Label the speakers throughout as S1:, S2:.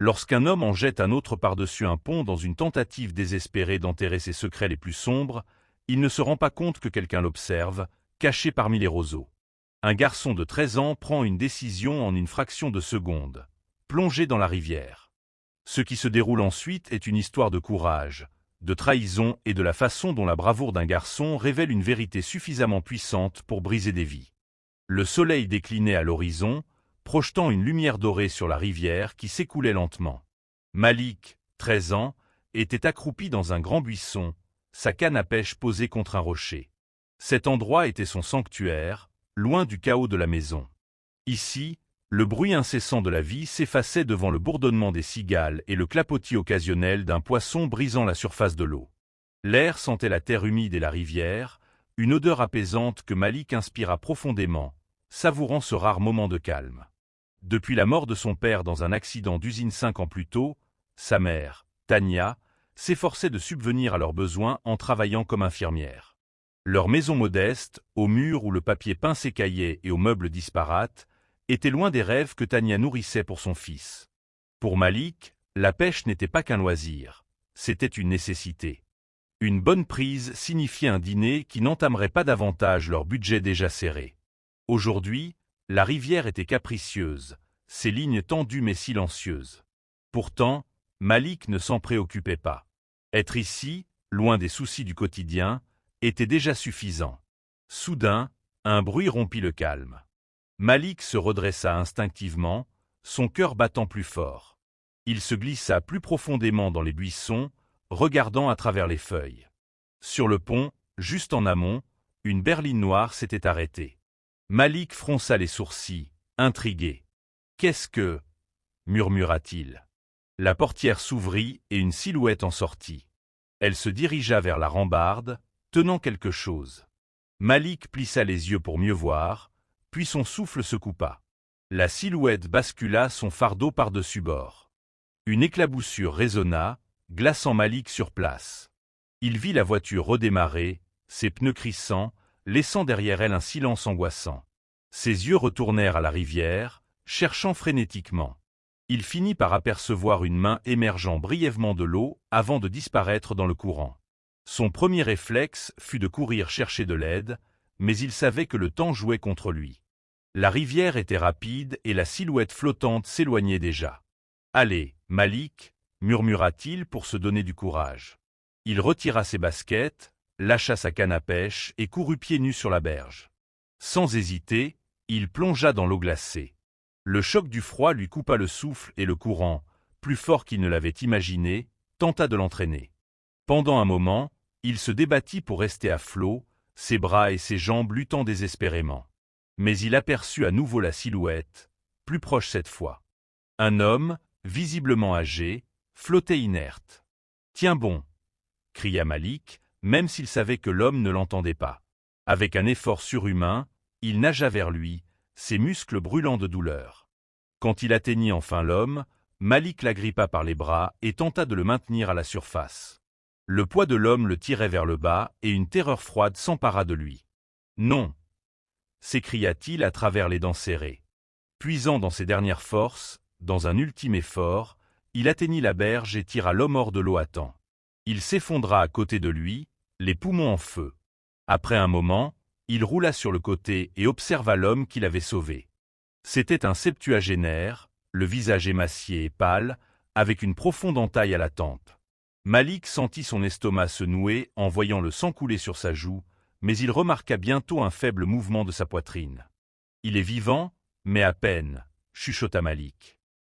S1: Lorsqu'un homme en jette un autre par-dessus un pont dans une tentative désespérée d'enterrer ses secrets les plus sombres, il ne se rend pas compte que quelqu'un l'observe, caché parmi les roseaux. Un garçon de 13 ans prend une décision en une fraction de seconde. Plonger dans la rivière. Ce qui se déroule ensuite est une histoire de courage, de trahison et de la façon dont la bravoure d'un garçon révèle une vérité suffisamment puissante pour briser des vies. Le soleil déclinait à l'horizon, projetant une lumière dorée sur la rivière qui s'écoulait lentement. Malik, 13 ans, était accroupi dans un grand buisson, sa canne à pêche posée contre un rocher. Cet endroit était son sanctuaire, loin du chaos de la maison. Ici, le bruit incessant de la vie s'effaçait devant le bourdonnement des cigales et le clapotis occasionnel d'un poisson brisant la surface de l'eau. L'air sentait la terre humide et la rivière, une odeur apaisante que Malik inspira profondément, savourant ce rare moment de calme. Depuis la mort de son père dans un accident d'usine 5 ans plus tôt, sa mère, Tania, s'efforçait de subvenir à leurs besoins en travaillant comme infirmière. Leur maison modeste, aux murs où le papier peint s'écaillait et aux meubles disparates, était loin des rêves que Tania nourrissait pour son fils. Pour Malik, la pêche n'était pas qu'un loisir, c'était une nécessité. Une bonne prise signifiait un dîner qui n'entamerait pas davantage leur budget déjà serré. Aujourd'hui, la rivière était capricieuse, ses lignes tendues mais silencieuses. Pourtant, Malik ne s'en préoccupait pas. Être ici, loin des soucis du quotidien, était déjà suffisant. Soudain, un bruit rompit le calme. Malik se redressa instinctivement, son cœur battant plus fort. Il se glissa plus profondément dans les buissons, regardant à travers les feuilles. Sur le pont, juste en amont, une berline noire s'était arrêtée. Malik fronça les sourcils, intrigué. « Qu'est-ce que » murmura-t-il. La portière s'ouvrit et une silhouette en sortit. Elle se dirigea vers la rambarde, tenant quelque chose. Malik plissa les yeux pour mieux voir, puis son souffle se coupa. La silhouette bascula son fardeau par-dessus bord. Une éclaboussure résonna, glaçant Malik sur place. Il vit la voiture redémarrer, ses pneus crissant, laissant derrière elle un silence angoissant. Ses yeux retournèrent à la rivière, cherchant frénétiquement. Il finit par apercevoir une main émergeant brièvement de l'eau avant de disparaître dans le courant. Son premier réflexe fut de courir chercher de l'aide, mais il savait que le temps jouait contre lui. La rivière était rapide et la silhouette flottante s'éloignait déjà. « Allez, Malik » murmura-t-il pour se donner du courage. Il retira ses baskets, lâcha sa canne à pêche et courut pieds nus sur la berge. Sans hésiter, il plongea dans l'eau glacée. Le choc du froid lui coupa le souffle et le courant, plus fort qu'il ne l'avait imaginé, tenta de l'entraîner. Pendant un moment, il se débattit pour rester à flot, ses bras et ses jambes luttant désespérément. Mais il aperçut à nouveau la silhouette, plus proche cette fois. Un homme, visiblement âgé, flottait inerte. « Tiens bon !» cria Malik, même s'il savait que l'homme ne l'entendait pas. Avec un effort surhumain, il nagea vers lui, ses muscles brûlants de douleur. Quand il atteignit enfin l'homme, Malik l'agrippa par les bras et tenta de le maintenir à la surface. Le poids de l'homme le tirait vers le bas et une terreur froide s'empara de lui. « Non !» s'écria-t-il à travers les dents serrées. Puisant dans ses dernières forces, dans un ultime effort, il atteignit la berge et tira l'homme hors de l'eau à temps. Il s'effondra à côté de lui, les poumons en feu. Après un moment, il roula sur le côté et observa l'homme qu'il avait sauvé. C'était un septuagénaire, le visage émacié et pâle, avec une profonde entaille à la tempe. Malik sentit son estomac se nouer en voyant le sang couler sur sa joue, mais il remarqua bientôt un faible mouvement de sa poitrine. « Il est vivant, mais à peine » chuchota Malik.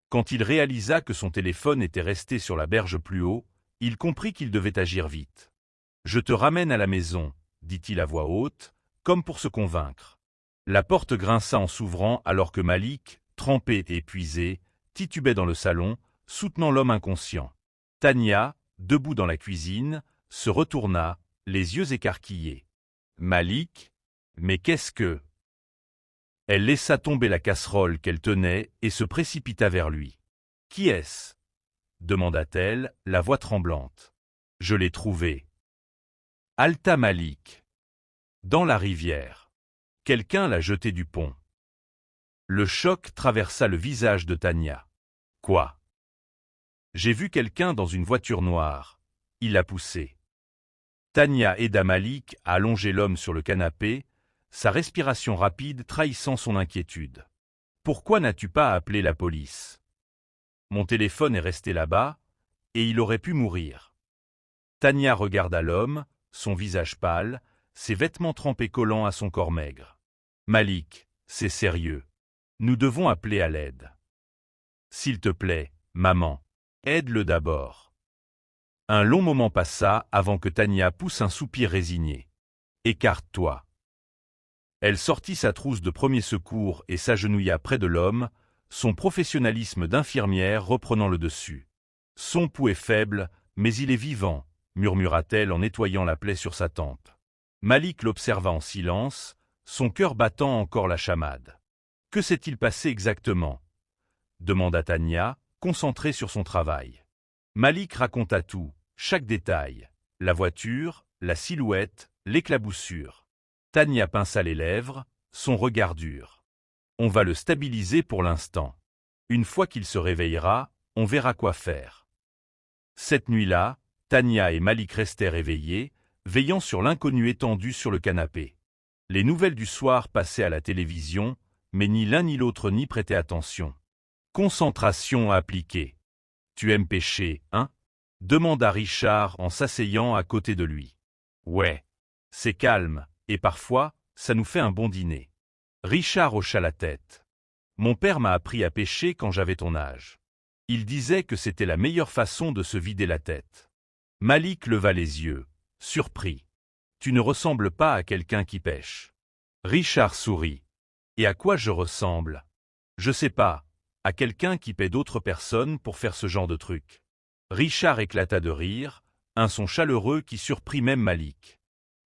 S1: Quand il réalisa que son téléphone était resté sur la berge plus haut, il comprit qu'il devait agir vite. « Je te ramène à la maison » dit-il à voix haute, comme pour se convaincre. La porte grinça en s'ouvrant alors que Malik, trempé et épuisé, titubait dans le salon, soutenant l'homme inconscient. Tania, debout dans la cuisine, se retourna, les yeux écarquillés. « Malik ? Mais qu'est-ce que… » Elle laissa tomber la casserole qu'elle tenait et se précipita vers lui. « Qui est-ce » demanda-t-elle, la voix tremblante. « Je l'ai trouvé. » Halta Malik. Dans la rivière. Quelqu'un l'a jeté du pont. Le choc traversa le visage de Tania. « Quoi ? J'ai vu quelqu'un dans une voiture noire. Il l'a poussé. Tania aida Malik à allonger l'homme sur le canapé, sa respiration rapide trahissant son inquiétude. Pourquoi n'as-tu pas appelé la police? Mon téléphone est resté là-bas, et il aurait pu mourir. Tania regarda l'homme, son visage pâle, ses vêtements trempés collant à son corps maigre. Malik, c'est sérieux. Nous devons appeler à l'aide. S'il te plaît, maman, aide-le d'abord. Un long moment passa avant que Tania pousse un soupir résigné. Écarte-toi. Elle sortit sa trousse de premier secours et s'agenouilla près de l'homme, son professionnalisme d'infirmière reprenant le dessus. Son pouls est faible, mais il est vivant, murmura-t-elle en nettoyant la plaie sur sa tempe. Malik l'observa en silence, son cœur battant encore la chamade. Que s'est-il passé exactement? Demanda Tania, concentrée sur son travail. Malik raconta tout, chaque détail, la voiture, la silhouette, l'éclaboussure. Tania pinça les lèvres, son regard dur. On va le stabiliser pour l'instant. Une fois qu'il se réveillera, on verra quoi faire. Cette nuit-là, Tania et Malik restèrent éveillés, veillant sur l'inconnu étendu sur le canapé. Les nouvelles du soir passaient à la télévision, mais ni l'un ni l'autre n'y prêtait attention. Concentration appliquée. Tu aimes pêcher, hein? Demanda Richard en s'asseyant à côté de lui. Ouais. C'est calme, et parfois, ça nous fait un bon dîner. Richard hocha la tête. Mon père m'a appris à pêcher quand j'avais ton âge. Il disait que c'était la meilleure façon de se vider la tête. Malik leva les yeux, surpris. Tu ne ressembles pas à quelqu'un qui pêche. Richard sourit. Et à quoi je ressemble? Je sais pas, à quelqu'un qui paie d'autres personnes pour faire ce genre de truc. Richard éclata de rire, un son chaleureux qui surprit même Malik.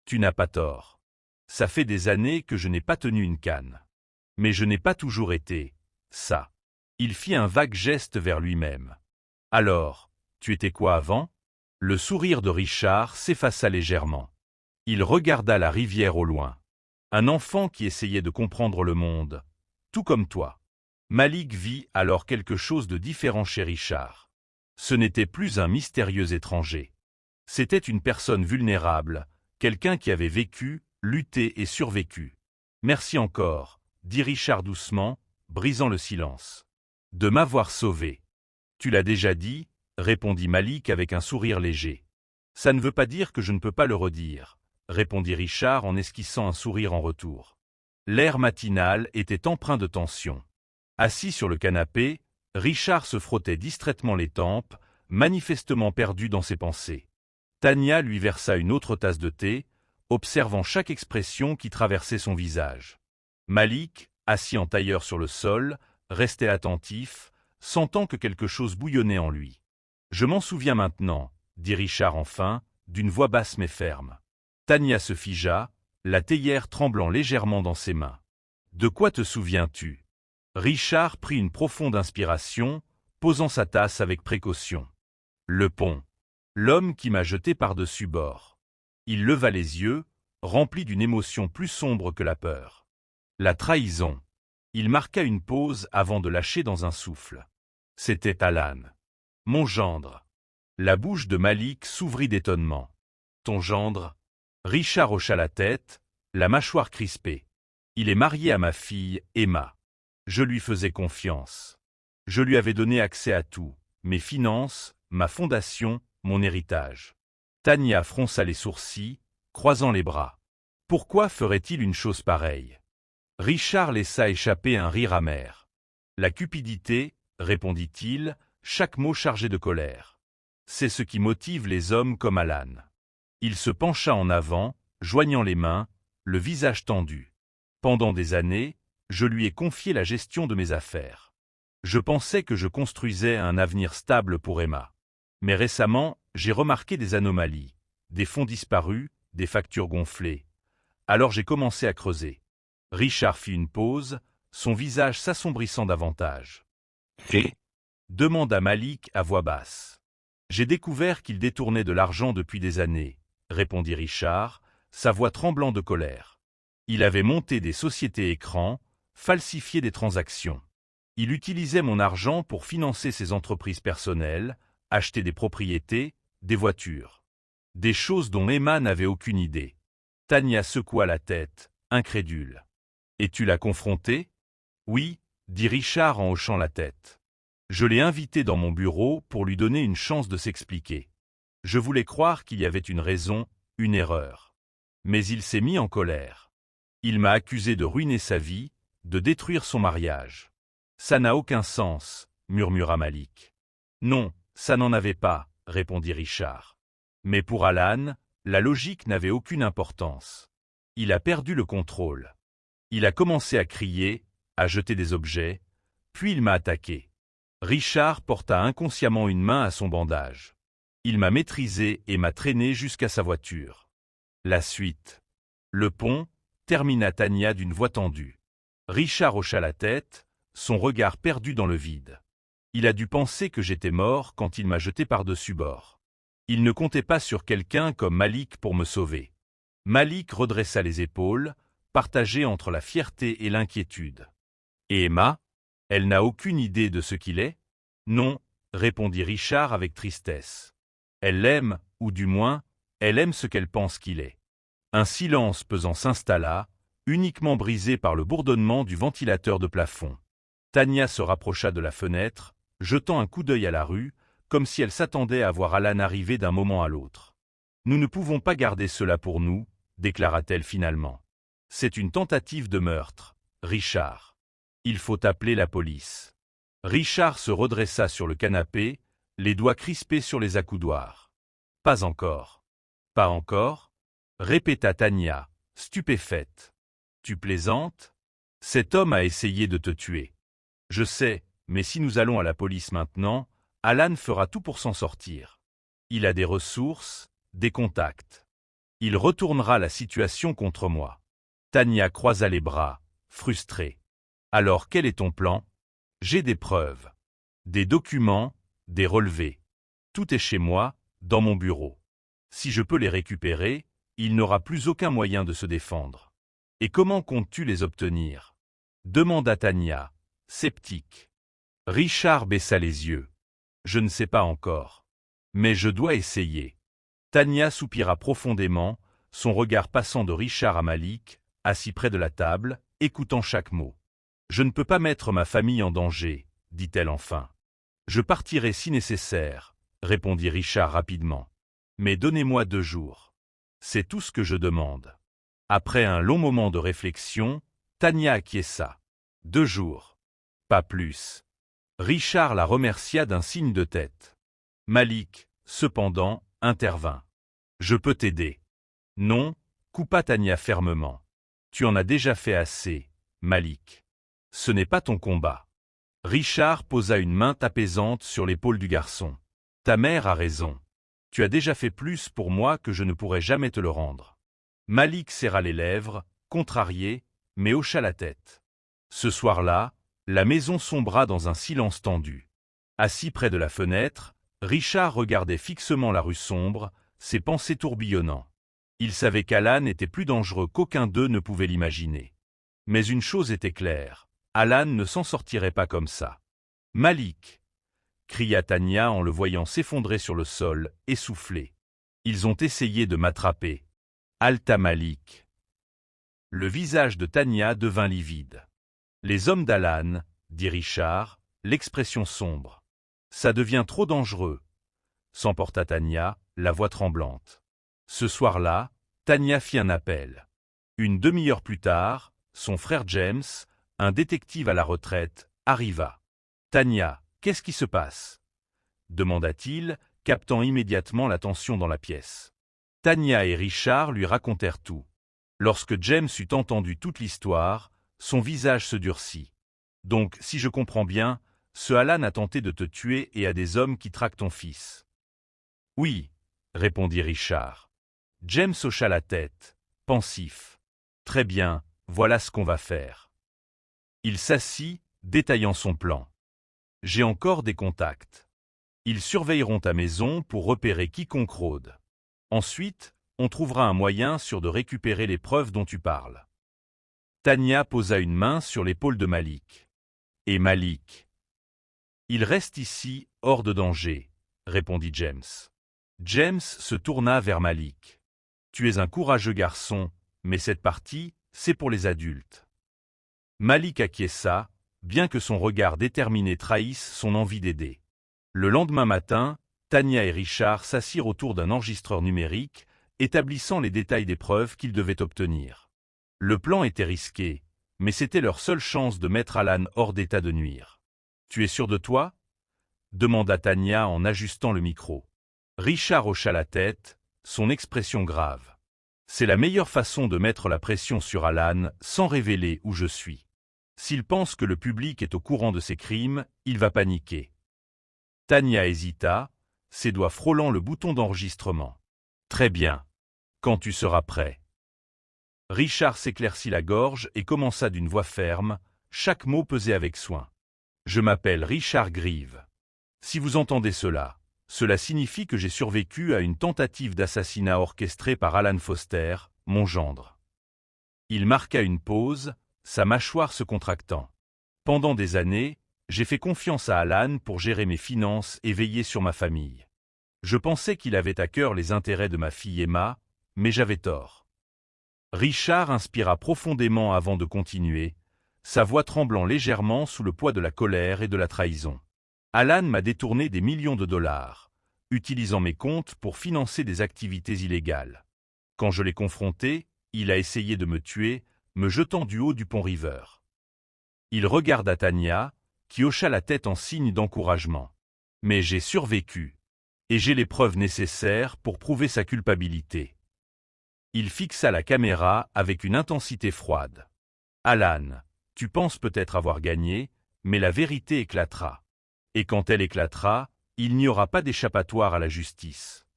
S1: Tu n'as pas tort. Ça fait des années que je n'ai pas tenu une canne. Mais je n'ai pas toujours été ça. Il fit un vague geste vers lui-même. Alors, tu étais quoi avant? Le sourire de Richard s'effaça légèrement. Il regarda la rivière au loin. Un enfant qui essayait de comprendre le monde, tout comme toi. Malik vit alors quelque chose de différent chez Richard. Ce n'était plus un mystérieux étranger. C'était une personne vulnérable, quelqu'un qui avait vécu, lutté et survécu. Merci encore, dit Richard doucement, brisant le silence. De m'avoir sauvé. Tu l'as déjà dit, répondit Malik avec un sourire léger. Ça ne veut pas dire que je ne peux pas le redire, répondit Richard en esquissant un sourire en retour. L'air matinal était empreint de tension. Assis sur le canapé, Richard se frottait distraitement les tempes, manifestement perdu dans ses pensées. Tania lui versa une autre tasse de thé, observant chaque expression qui traversait son visage. Malik, assis en tailleur sur le sol, restait attentif, sentant que quelque chose bouillonnait en lui. « Je m'en souviens maintenant, » dit Richard enfin, d'une voix basse mais ferme. Tania se figea, la théière tremblant légèrement dans ses mains. « De quoi te souviens-tu » Richard prit une profonde inspiration, posant sa tasse avec précaution. « Le pont. L'homme qui m'a jeté par-dessus bord. » Il leva les yeux, rempli d'une émotion plus sombre que la peur. La trahison. Il marqua une pause avant de lâcher dans un souffle. C'était Alan. Mon gendre. La bouche de Malik s'ouvrit d'étonnement. Ton gendre? Richard hocha la tête, la mâchoire crispée. Il est marié à ma fille, Emma. Je lui faisais confiance. Je lui avais donné accès à tout, mes finances, ma fondation, mon héritage. Tania fronça les sourcils, croisant les bras. Pourquoi ferait-il une chose pareille? Richard laissa échapper un rire amer. La cupidité, répondit-il, chaque mot chargé de colère. C'est ce qui motive les hommes comme Alan. Il se pencha en avant, joignant les mains, le visage tendu. Pendant des années, je lui ai confié la gestion de mes affaires. Je pensais que je construisais un avenir stable pour Emma. Mais récemment, j'ai remarqué des anomalies, des fonds disparus, des factures gonflées. Alors j'ai commencé à creuser. Richard fit une pause, son visage s'assombrissant davantage. « Et » demanda Malik à voix basse. « J'ai découvert qu'il détournait de l'argent depuis des années, » répondit Richard, sa voix tremblant de colère. Il avait monté des sociétés écrans, falsifié des transactions. Il utilisait mon argent pour financer ses entreprises personnelles, acheter des propriétés, des voitures. Des choses dont Emma n'avait aucune idée. Tania secoua la tête, incrédule. « Et tu l'as confronté ?»« Oui, » dit Richard en hochant la tête. « Je l'ai invité dans mon bureau pour lui donner une chance de s'expliquer. Je voulais croire qu'il y avait une raison, une erreur. Mais il s'est mis en colère. Il m'a accusé de ruiner sa vie, de détruire son mariage. Ça n'a aucun sens, murmura Malik. Non, ça n'en avait pas, répondit Richard. Mais pour Alan, la logique n'avait aucune importance. Il a perdu le contrôle. Il a commencé à crier, à jeter des objets, puis il m'a attaqué. Richard porta inconsciemment une main à son bandage. Il m'a maîtrisé et m'a traîné jusqu'à sa voiture. La suite. Le pont, termina Tania d'une voix tendue. Richard hocha la tête, son regard perdu dans le vide. Il a dû penser que j'étais mort quand il m'a jeté par-dessus bord. Il ne comptait pas sur quelqu'un comme Malik pour me sauver. Malik redressa les épaules, partagé entre la fierté et l'inquiétude. Et Emma? Elle n'a aucune idée de ce qu'il est? Non, répondit Richard avec tristesse. Elle l'aime, ou du moins, elle aime ce qu'elle pense qu'il est. Un silence pesant s'installa, uniquement brisé par le bourdonnement du ventilateur de plafond. Tania se rapprocha de la fenêtre, jetant un coup d'œil à la rue, comme si elle s'attendait à voir Alan arriver d'un moment à l'autre. « Nous ne pouvons pas garder cela pour nous, » déclara-t-elle finalement. « C'est une tentative de meurtre, Richard. Il faut appeler la police. » Richard se redressa sur le canapé, les doigts crispés sur les accoudoirs. « Pas encore. »« Pas encore ?» répéta Tania, stupéfaite. « Tu plaisantes? Cet homme a essayé de te tuer. Je sais, mais si nous allons à la police maintenant, Alan fera tout pour s'en sortir. Il a des ressources, des contacts. Il retournera la situation contre moi. » Tania croisa les bras, frustrée. « Alors quel est ton plan? » « J'ai des preuves. Des documents, des relevés. Tout est chez moi, dans mon bureau. Si je peux les récupérer, il n'aura plus aucun moyen de se défendre. Et comment comptes-tu les obtenir? Demanda Tania, sceptique. Richard baissa les yeux. Je ne sais pas encore. Mais je dois essayer. Tania soupira profondément, son regard passant de Richard à Malik, assis près de la table, écoutant chaque mot. Je ne peux pas mettre ma famille en danger, dit-elle enfin. Je partirai si nécessaire, répondit Richard rapidement. Mais donnez-moi 2 jours. C'est tout ce que je demande. Après un long moment de réflexion, Tania acquiesça. 2 jours. Pas plus. Richard la remercia d'un signe de tête. Malik, cependant, intervint. Je peux t'aider. Non, coupa Tania fermement. Tu en as déjà fait assez, Malik. Ce n'est pas ton combat. Richard posa une main apaisante sur l'épaule du garçon. Ta mère a raison. Tu as déjà fait plus pour moi que je ne pourrai jamais te le rendre. Malik serra les lèvres, contrarié, mais hocha la tête. Ce soir-là, la maison sombra dans un silence tendu. Assis près de la fenêtre, Richard regardait fixement la rue sombre, ses pensées tourbillonnant. Il savait qu'Alan était plus dangereux qu'aucun d'eux ne pouvait l'imaginer. Mais une chose était claire. Alan ne s'en sortirait pas comme ça. « Malik !» cria Tania en le voyant s'effondrer sur le sol, essoufflé. « Ils ont essayé de m'attraper. » Halta Malik. Le visage de Tania devint livide. « Les hommes d'Alan, » dit Richard, l'expression sombre. « Ça devient trop dangereux. » s'emporta Tania, la voix tremblante. Ce soir-là, Tania fit un appel. Une demi-heure plus tard, son frère James, un détective à la retraite, arriva. « Tania, qu'est-ce qui se passe ?» demanda-t-il, captant immédiatement l'attention dans la pièce. Tania et Richard lui racontèrent tout. Lorsque James eut entendu toute l'histoire, son visage se durcit. « Donc, si je comprends bien, ce Alan a tenté de te tuer et a des hommes qui traquent ton fils. »« Oui, » répondit Richard. James hocha la tête, pensif. « Très bien, voilà ce qu'on va faire. » Il s'assit, détaillant son plan. « J'ai encore des contacts. Ils surveilleront ta maison pour repérer quiconque rôde. Ensuite, on trouvera un moyen sûr de récupérer les preuves dont tu parles. » Tania posa une main sur l'épaule de Malik. « Et Malik ? Il reste ici, hors de danger, » répondit James. James se tourna vers Malik. Tu es un courageux garçon, mais cette partie, c'est pour les adultes. Malik acquiesça, bien que son regard déterminé trahisse son envie d'aider. Le lendemain matin, Tanya et Richard s'assirent autour d'un enregistreur numérique, établissant les détails des preuves qu'ils devaient obtenir. Le plan était risqué, mais c'était leur seule chance de mettre Alan hors d'état de nuire. « Tu es sûr de toi ?» demanda Tanya en ajustant le micro. Richard hocha la tête, son expression grave. « C'est la meilleure façon de mettre la pression sur Alan sans révéler où je suis. S'il pense que le public est au courant de ses crimes, il va paniquer. » Tanya hésita, ses doigts frôlant le bouton d'enregistrement. « Très bien. Quand tu seras prêt. » Richard s'éclaircit la gorge et commença d'une voix ferme, chaque mot pesé avec soin. « Je m'appelle Richard Grieve. Si vous entendez cela, cela signifie que j'ai survécu à une tentative d'assassinat orchestrée par Alan Foster, mon gendre. » Il marqua une pause, sa mâchoire se contractant. « Pendant des années, j'ai fait confiance à Alan pour gérer mes finances et veiller sur ma famille. Je pensais qu'il avait à cœur les intérêts de ma fille Emma, mais j'avais tort. » Richard inspira profondément avant de continuer, sa voix tremblant légèrement sous le poids de la colère et de la trahison. « Alan m'a détourné des millions de dollars, utilisant mes comptes pour financer des activités illégales. Quand je l'ai confronté, il a essayé de me tuer, me jetant du haut du pont River. » Il regarda Tanya, qui hocha la tête en signe d'encouragement. « Mais j'ai survécu, et j'ai les preuves nécessaires pour prouver sa culpabilité. » Il fixa la caméra avec une intensité froide. « Alan, tu penses peut-être avoir gagné, mais la vérité éclatera. Et quand elle éclatera, il n'y aura pas d'échappatoire à la justice. »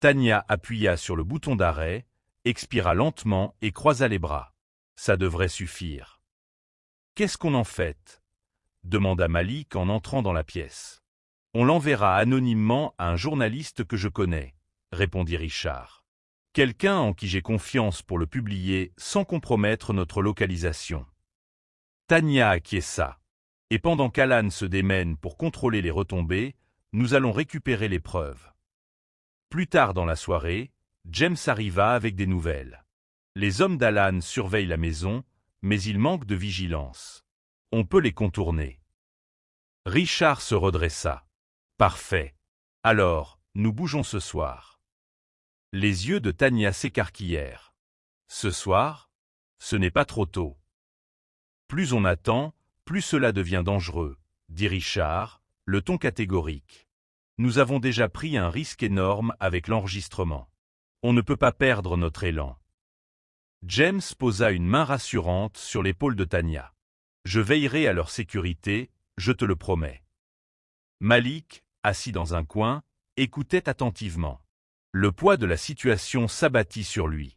S1: Tanya appuya sur le bouton d'arrêt, expira lentement et croisa les bras. « Ça devrait suffire. »« Qu'est-ce qu'on en fait ?» demanda Malik en entrant dans la pièce. « On l'enverra anonymement à un journaliste que je connais, » répondit Richard. « Quelqu'un en qui j'ai confiance pour le publier sans compromettre notre localisation. » Tanya acquiesça. « Et pendant qu'Alan se démène pour contrôler les retombées, nous allons récupérer les preuves. » Plus tard dans la soirée, James arriva avec des nouvelles. Les hommes d'Alan surveillent la maison, mais ils manquent de vigilance. On peut les contourner. Richard se redressa. « Parfait. Alors, nous bougeons ce soir. » Les yeux de Tanya s'écarquillèrent. « Ce soir ? Ce n'est pas trop tôt. » « Plus on attend, plus cela devient dangereux, » dit Richard, le ton catégorique. « Nous avons déjà pris un risque énorme avec l'enregistrement. On ne peut pas perdre notre élan. » James posa une main rassurante sur l'épaule de Tanya. « Je veillerai à leur sécurité, je te le promets. » Malik, assis dans un coin, écoutait attentivement. Le poids de la situation s'abattit sur lui.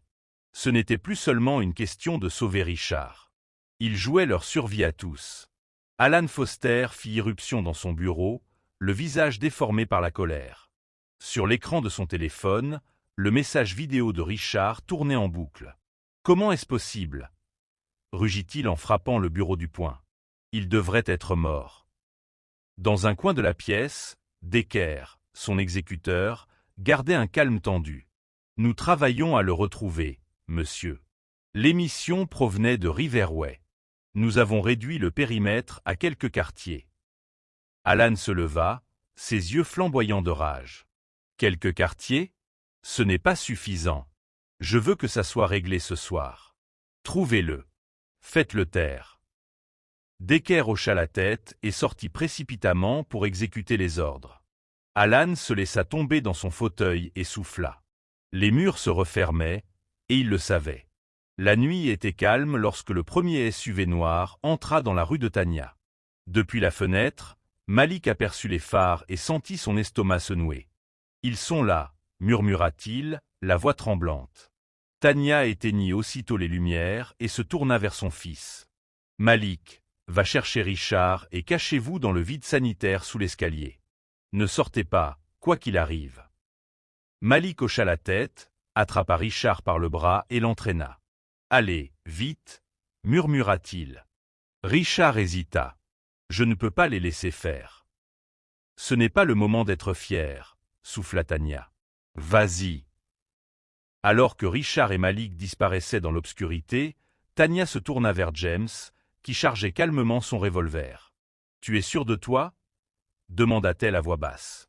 S1: Ce n'était plus seulement une question de sauver Richard. Ils jouaient leur survie à tous. Alan Foster fit irruption dans son bureau, le visage déformé par la colère. Sur l'écran de son téléphone, le message vidéo de Richard tournait en boucle. « Comment est-ce possible ?» rugit-il en frappant le bureau du poing. « Il devrait être mort. » Dans un coin de la pièce, Decker, son exécuteur, gardait un calme tendu. « Nous travaillons à le retrouver, monsieur. L'émission provenait de Riverway. Nous avons réduit le périmètre à quelques quartiers. » Alan se leva, ses yeux flamboyants de rage. « Quelques quartiers ? Ce n'est pas suffisant. Je veux que ça soit réglé ce soir. Trouvez-le. Faites-le taire. » Decker hocha la tête et sortit précipitamment pour exécuter les ordres. Alan se laissa tomber dans son fauteuil et souffla. Les murs se refermaient, et il le savait. La nuit était calme lorsque le premier SUV noir entra dans la rue de Tanya. Depuis la fenêtre, Malik aperçut les phares et sentit son estomac se nouer. « Ils sont là », murmura-t-il, la voix tremblante. Tanya éteignit aussitôt les lumières et se tourna vers son fils. « Malik, va chercher Richard et cachez-vous dans le vide sanitaire sous l'escalier. Ne sortez pas, quoi qu'il arrive. » Malik hocha la tête, attrapa Richard par le bras et l'entraîna. « Allez, vite » murmura-t-il. Richard hésita. « Je ne peux pas les laisser faire. » Ce n'est pas le moment d'être fier, souffla Tanya. Vas-y. Alors que Richard et Malik disparaissaient dans l'obscurité, Tanya se tourna vers James, qui chargeait calmement son revolver. Tu es sûr de toi? Demanda-t-elle à voix basse.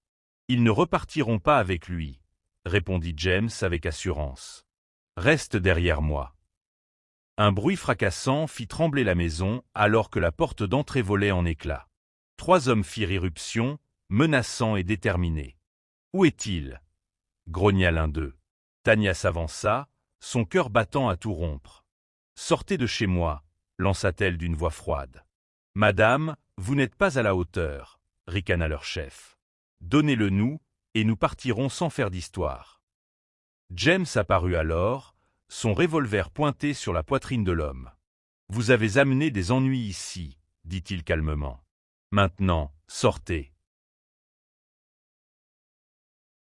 S1: Ils ne repartiront pas avec lui, répondit James avec assurance. Reste derrière moi. Un bruit fracassant fit trembler la maison alors que la porte d'entrée volait en éclats. 3 hommes firent irruption, menaçants et déterminés. Où est-il? Grogna l'un d'eux. Tanya s'avança, son cœur battant à tout rompre. Sortez de chez moi, lança-t-elle d'une voix froide. Madame, vous n'êtes pas à la hauteur, ricana leur chef. Donnez-le-nous, et nous partirons sans faire d'histoire. James apparut alors, son revolver pointé sur la poitrine de l'homme. Vous avez amené des ennuis ici, dit-il calmement. Maintenant, sortez.